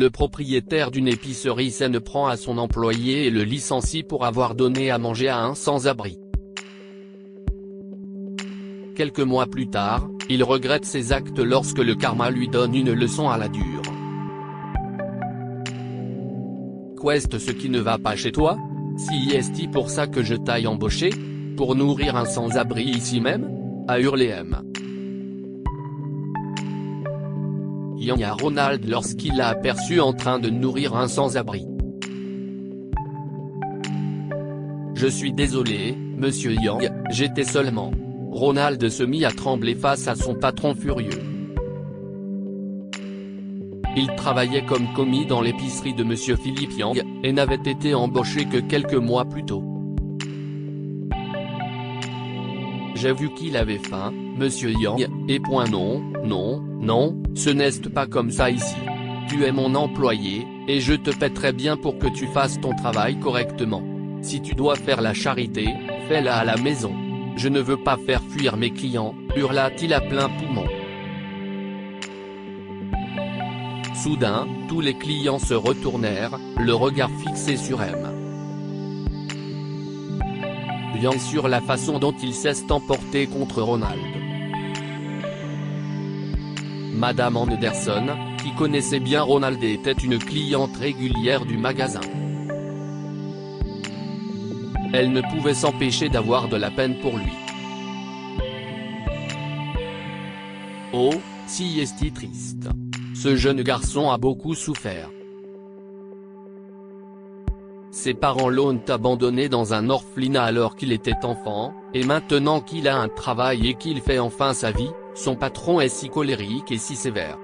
le propriétaire d'une épicerie s'en prend à son employé et le licencie pour avoir donné à manger à un sans-abri. Quelques mois plus tard, il regrette ses actes lorsque le karma lui donne une leçon à la dure. Qu'est-ce ce qui ne va pas chez toi? Si est-il pour ça que je t'aille embauché? Pour nourrir un sans-abri ici même? A hurlé M. Yang à Ronald lorsqu'il l'a aperçu en train de nourrir un sans-abri. Je suis désolé, monsieur Yang, j'étais seulement. Ronald se mit à trembler face à son patron furieux. Il travaillait comme commis dans l'épicerie de monsieur Philippe Yang, et n'avait été embauché que quelques mois plus tôt. J'ai vu qu'il avait faim, monsieur Yang, et point non, ce n'est pas comme ça ici. Tu es mon employé, et je te paie très bien pour que tu fasses ton travail correctement. Si tu dois faire la charité, fais-la à la maison. Je ne veux pas faire fuir mes clients, hurla-t-il à plein poumon. Soudain, tous les clients se retournèrent, le regard fixé sur M. Yang sur la façon dont il s'est emporté contre Ronald. Madame Anderson, qui connaissait bien Ronald et était une cliente régulière du magasin. Elle ne pouvait s'empêcher d'avoir de la peine pour lui. Oh, si est-il triste. Ce jeune garçon a beaucoup souffert. Ses parents l'ont abandonné dans un orphelinat alors qu'il était enfant, et maintenant qu'il a un travail et qu'il fait enfin sa vie, son patron est si colérique et si sévère.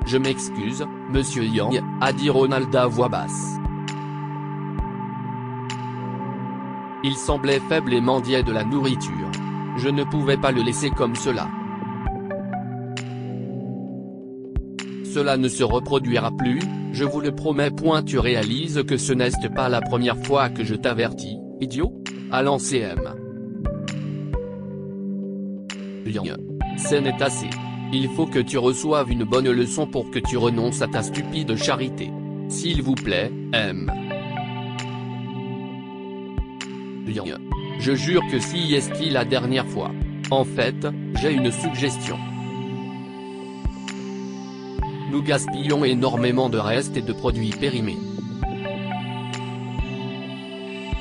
Je m'excuse, monsieur Yang, a dit Ronald à voix basse. Il semblait faible et mendiait de la nourriture. Je ne pouvais pas le laisser comme cela. Cela ne se reproduira plus, je vous le promets. Tu réalises que ce n'est pas la première fois que je t'avertis, idiot? A lancé M. Yang. Ce n'est assez. Il faut que tu reçoives une bonne leçon pour que tu renonces à ta stupide charité. S'il vous plaît, M. Yang. Je jure que si est la dernière fois. En fait, j'ai une suggestion. Nous gaspillons énormément de restes et de produits périmés.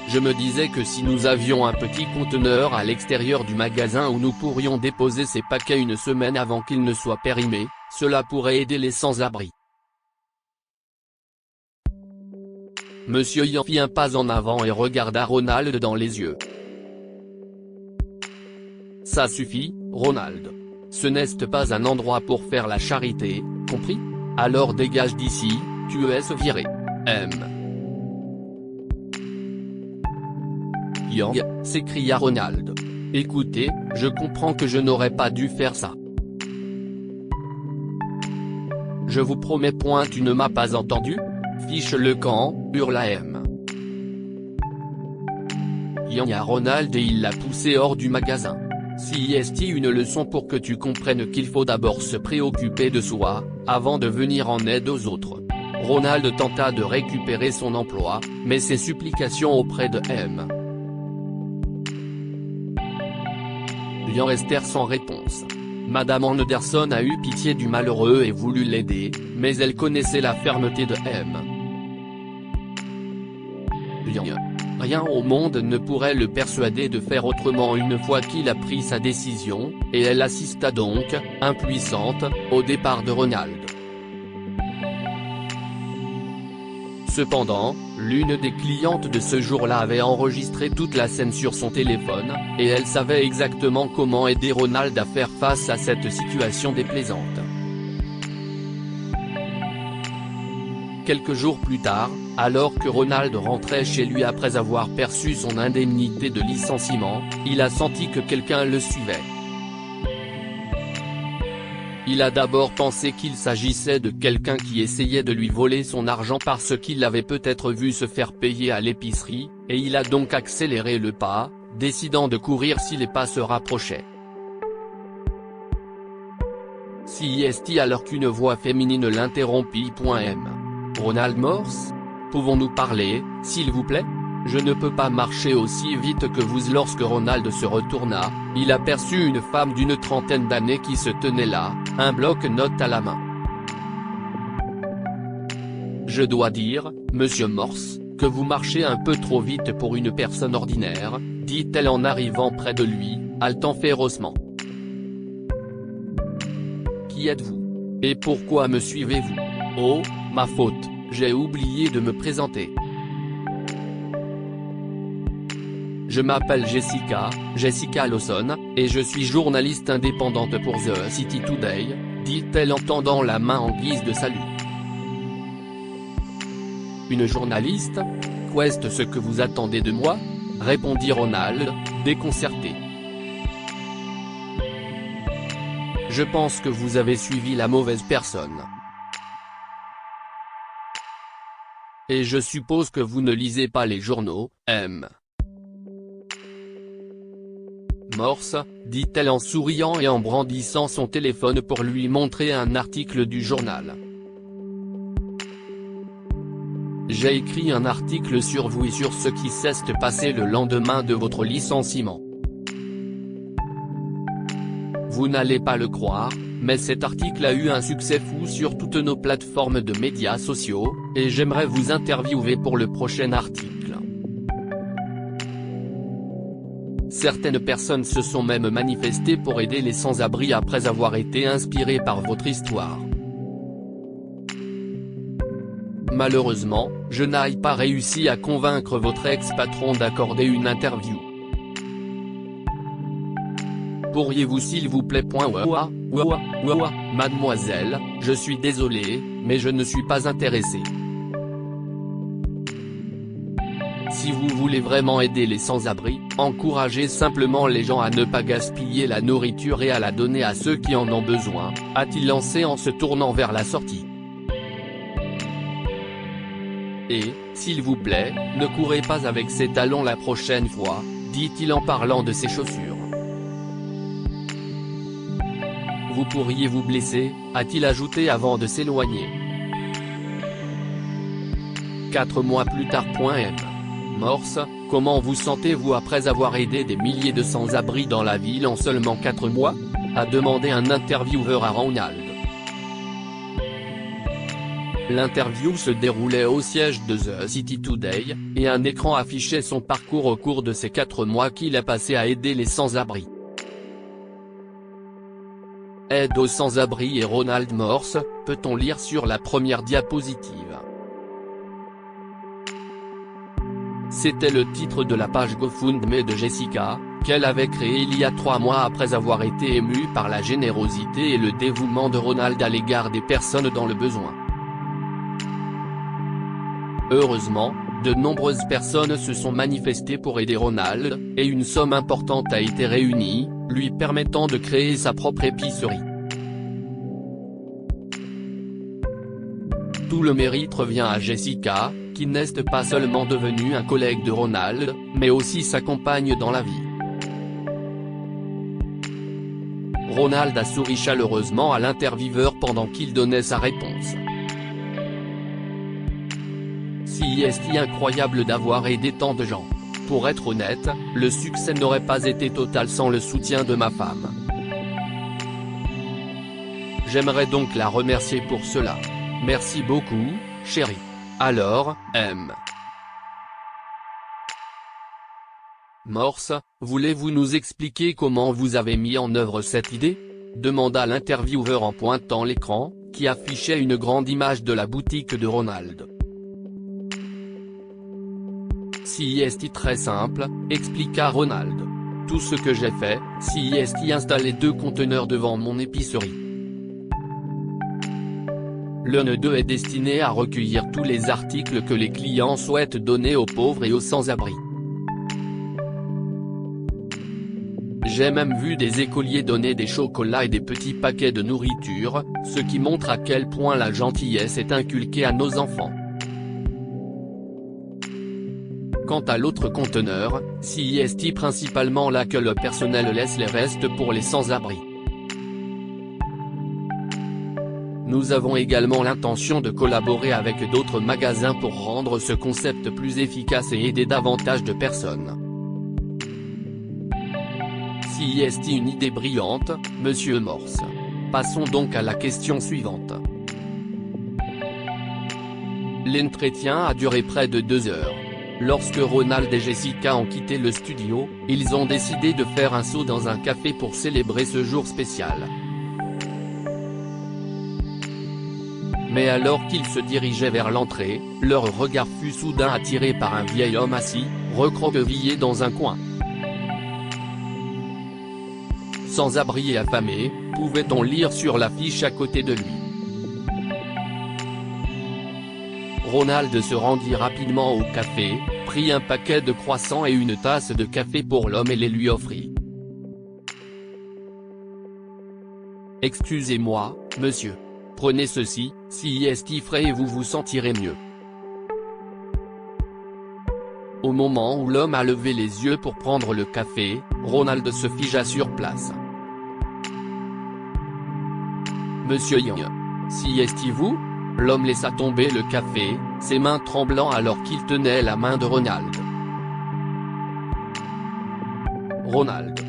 Je me disais que si nous avions un petit conteneur à l'extérieur du magasin où nous pourrions déposer ces paquets une semaine avant qu'ils ne soient périmés, cela pourrait aider les sans-abri. Monsieur Yang fit un pas en avant et regarda Ronald dans les yeux. Ça suffit, Ronald. Ce n'est pas un endroit pour faire la charité, compris? Alors dégage d'ici, tu es viré. M. Yang, s'écria Ronald. Écoutez, je comprends que je n'aurais pas dû faire ça. Je vous promets. Tu ne m'as pas entendu? Fiche le camp, hurla M. Yang à Ronald et il l'a poussé hors du magasin. Si est une leçon pour que tu comprennes qu'il faut d'abord se préoccuper de soi, avant de venir en aide aux autres. Ronald tenta de récupérer son emploi, mais ses supplications auprès de M. Yang restèrent sans réponse. Madame Anderson a eu pitié du malheureux et voulut l'aider, mais elle connaissait la fermeté de M. Yang. Rien au monde ne pourrait le persuader de faire autrement une fois qu'il a pris sa décision, et elle assista donc, impuissante, au départ de Ronald. Cependant, l'une des clientes de ce jour-là avait enregistré toute la scène sur son téléphone, et elle savait exactement comment aider Ronald à faire face à cette situation déplaisante. Quelques jours plus tard, alors que Ronald rentrait chez lui après avoir perçu son indemnité de licenciement, il a senti que quelqu'un le suivait. Il a d'abord pensé qu'il s'agissait de quelqu'un qui essayait de lui voler son argent parce qu'il l'avait peut-être vu se faire payer à l'épicerie, et il a donc accéléré le pas, décidant de courir si les pas se rapprochaient. CIST alors qu'une voix féminine l'interrompit. M. Ronald Morse? Pouvons-nous parler, s'il vous plaît? Je ne peux pas marcher aussi vite que vous. Lorsque Ronald se retourna, il aperçut une femme d'une trentaine d'années qui se tenait là, un bloc-notes à la main. Je dois dire, monsieur Morse, que vous marchez un peu trop vite pour une personne ordinaire, dit-elle en arrivant près de lui, haletant férocement. Qui êtes-vous? Et pourquoi me suivez-vous? Oh, ma faute, j'ai oublié de me présenter. Je m'appelle Jessica Lawson, et je suis journaliste indépendante pour The City Today, dit-elle en tendant la main en guise de salut. Une journaliste? Qu'est-ce ce que vous attendez de moi? Répondit Ronald, déconcerté. Je pense que vous avez suivi la mauvaise personne. Et je suppose que vous ne lisez pas les journaux, M. Morse, dit-elle en souriant et en brandissant son téléphone pour lui montrer un article du journal. J'ai écrit un article sur vous et sur ce qui s'est passé le lendemain de votre licenciement. Vous n'allez pas le croire, mais cet article a eu un succès fou sur toutes nos plateformes de médias sociaux, et j'aimerais vous interviewer pour le prochain article. Certaines personnes se sont même manifestées pour aider les sans-abri après avoir été inspirées par votre histoire. Malheureusement, je n'ai pas réussi à convaincre votre ex-patron d'accorder une interview. Pourriez-vous s'il vous plaît ? Mademoiselle, je suis désolé, mais je ne suis pas intéressé. Si vous voulez vraiment aider les sans-abri, encouragez simplement les gens à ne pas gaspiller la nourriture et à la donner à ceux qui en ont besoin, a-t-il lancé en se tournant vers la sortie. Et, s'il vous plaît, ne courez pas avec ces talons la prochaine fois, dit-il en parlant de ses chaussures. Vous pourriez vous blesser, a-t-il ajouté avant de s'éloigner. 4 mois plus tard. M. Morse, comment vous sentez-vous après avoir aidé des milliers de sans-abri dans la ville en seulement 4 mois? A demandé un intervieweur à Ronald. L'interview se déroulait au siège de The City Today, et un écran affichait son parcours au cours de ces 4 mois qu'il a passé à aider les sans-abri. Aide aux sans-abri et Ronald Morse, peut-on lire sur la première diapositive. C'était le titre de la page GoFundMe de Jessica, qu'elle avait créée il y a 3 mois après avoir été émue par la générosité et le dévouement de Ronald à l'égard des personnes dans le besoin. Heureusement, de nombreuses personnes se sont manifestées pour aider Ronald, et une somme importante a été réunie, lui permettant de créer sa propre épicerie. Tout le mérite revient à Jessica, qui n'est pas seulement devenue un collègue de Ronald, mais aussi sa compagne dans la vie. Ronald a souri chaleureusement à l'intervieweur pendant qu'il donnait sa réponse. C'est incroyable d'avoir aidé tant de gens. Pour être honnête, le succès n'aurait pas été total sans le soutien de ma femme. J'aimerais donc la remercier pour cela. Merci beaucoup, chérie. Alors, M. Morse, voulez-vous nous expliquer comment vous avez mis en œuvre cette idée? Demanda l'intervieweur en pointant l'écran, qui affichait une grande image de la boutique de Ronald. C'est très simple, expliqua Ronald. Tout ce que j'ai fait, c'est installer 2 conteneurs devant mon épicerie. L'un d'eux est destiné à recueillir tous les articles que les clients souhaitent donner aux pauvres et aux sans-abri. J'ai même vu des écoliers donner des chocolats et des petits paquets de nourriture, ce qui montre à quel point la gentillesse est inculquée à nos enfants. Quant à l'autre conteneur, c'est principalement là que le personnel laisse les restes pour les sans-abri. Nous avons également l'intention de collaborer avec d'autres magasins pour rendre ce concept plus efficace et aider davantage de personnes. Si est une idée brillante, Monsieur Morse. Passons donc à la question suivante. L'entretien a duré près de 2 heures. Lorsque Ronald et Jessica ont quitté le studio, ils ont décidé de faire un saut dans un café pour célébrer ce jour spécial. Mais alors qu'ils se dirigeaient vers l'entrée, leur regard fut soudain attiré par un vieil homme assis, recroquevillé dans un coin. Sans abri et affamé, pouvait-on lire sur l'affiche à côté de lui. Ronald se rendit rapidement au café, prit un paquet de croissants et une tasse de café pour l'homme et les lui offrit. « Excusez-moi, monsieur. Prenez ceci, si est frais et vous vous sentirez mieux. » Au moment où l'homme a levé les yeux pour prendre le café, Ronald se figea sur place. « Monsieur Young. Si est-vous » L'homme laissa tomber le café, ses mains tremblant alors qu'il tenait la main de Ronald. « Ronald.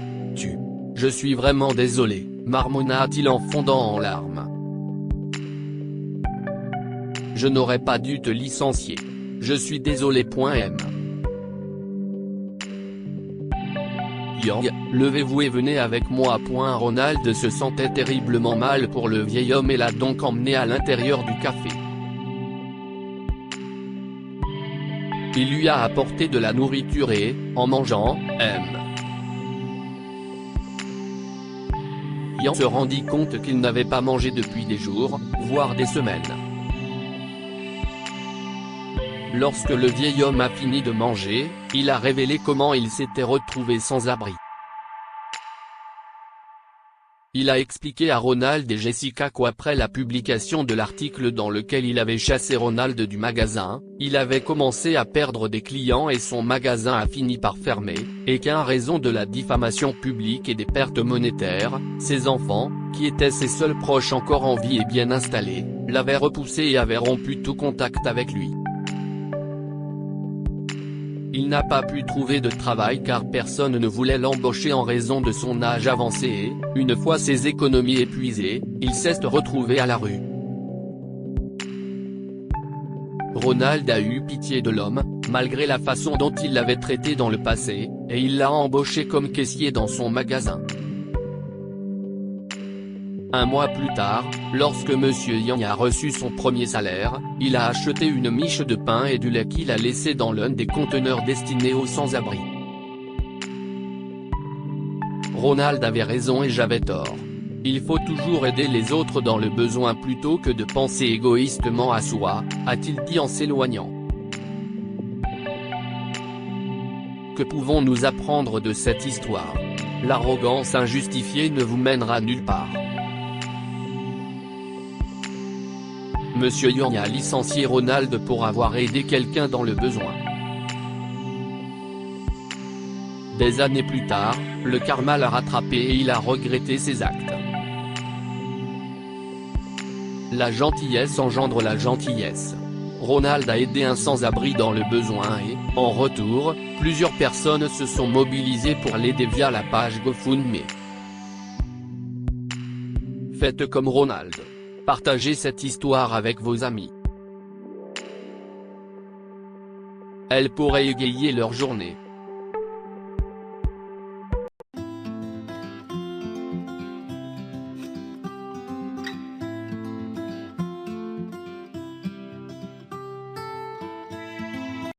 Je suis vraiment désolé, marmonna-t-il en fondant en larmes. Je n'aurais pas dû te licencier. Je suis désolé. M. Young, levez-vous et venez avec moi. Ronald se sentait terriblement mal pour le vieil homme et l'a donc emmené à l'intérieur du café. Il lui a apporté de la nourriture et, en mangeant, Young se rendit compte qu'il n'avait pas mangé depuis des jours, voire des semaines. Lorsque le vieil homme a fini de manger, il a révélé comment il s'était retrouvé sans abri. Il a expliqué à Ronald et Jessica qu'après la publication de l'article dans lequel il avait chassé Ronald du magasin, il avait commencé à perdre des clients et son magasin a fini par fermer, et qu'en raison de la diffamation publique et des pertes monétaires, ses enfants, qui étaient ses seuls proches encore en vie et bien installés, l'avaient repoussé et avaient rompu tout contact avec lui. Il n'a pas pu trouver de travail car personne ne voulait l'embaucher en raison de son âge avancé et, une fois ses économies épuisées, il s'est retrouvé à la rue. Ronald a eu pitié de l'homme, malgré la façon dont il l'avait traité dans le passé, et il l'a embauché comme caissier dans son magasin. Un mois plus tard, lorsque Monsieur Young a reçu son premier salaire, il a acheté une miche de pain et du lait qu'il a laissé dans l'un des conteneurs destinés aux sans-abri. Ronald avait raison et j'avais tort. Il faut toujours aider les autres dans le besoin plutôt que de penser égoïstement à soi, a-t-il dit en s'éloignant. Que pouvons-nous apprendre de cette histoire? L'arrogance injustifiée ne vous mènera nulle part. Monsieur Young a licencié Ronald pour avoir aidé quelqu'un dans le besoin. Des années plus tard, le karma l'a rattrapé et il a regretté ses actes. La gentillesse engendre la gentillesse. Ronald a aidé un sans-abri dans le besoin et, en retour, plusieurs personnes se sont mobilisées pour l'aider via la page GoFundMe. Faites comme Ronald. Partagez cette histoire avec vos amis. Elle pourrait égayer leur journée.